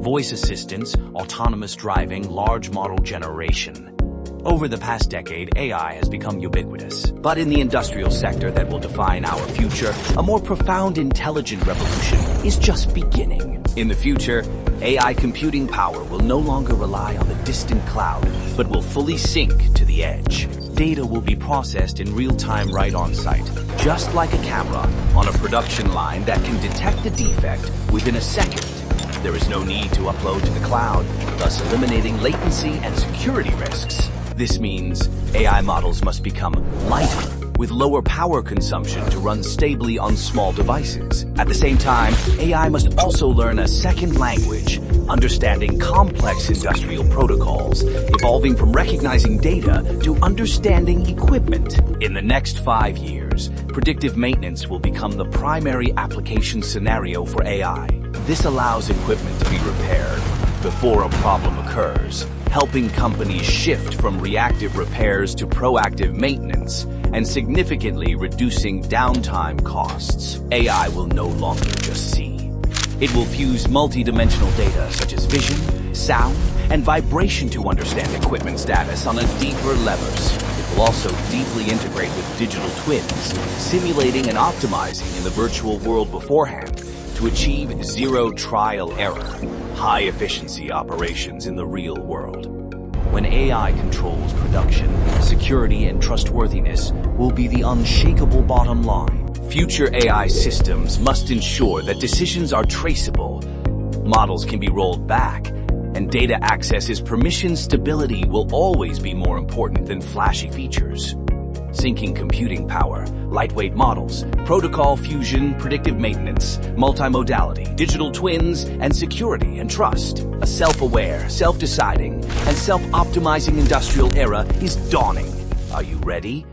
voice assistants, autonomous driving, large model generation. Over the past decade, AI has become ubiquitous. But in the industrial sector that will define our future, a more profound intelligent revolution is just beginning. In the future, AI computing power will no longer rely on the distant cloud, but will fully sync to the edge. Data will be processed in real time right on site, just like a camera on a production line that can detect a defect within a second. There is no need to upload to the cloud, thus eliminating latency and security risks. This means AI models must become lighter, with lower power consumption to run stably on small devices. At the same time, AI must also learn a second language, understanding complex industrial protocols, evolving from recognizing data to understanding equipment. In the next 5 years, predictive maintenance will become the primary application scenario for AI. This allows equipment to be repaired before a problem occurs, helping companies shift from reactive repairs to proactive maintenance and significantly reducing downtime costs. AI will no longer just see. It will fuse multi-dimensional data such as vision, sound, and vibration to understand equipment status on a deeper levels. It will also deeply integrate with digital twins, simulating and optimizing in the virtual world beforehand to achieve zero trial error, high efficiency operations in the real world. When AI controls production, security and trustworthiness will be the unshakable bottom line. Future AI systems must ensure that decisions are traceable, models can be rolled back, and data access's permission stability will always be more important than flashy features. Syncing computing power, lightweight models, protocol fusion, predictive maintenance, multimodality, digital twins, and security and trust. A self-aware, self-deciding, and self-optimizing industrial era is dawning. Are you ready?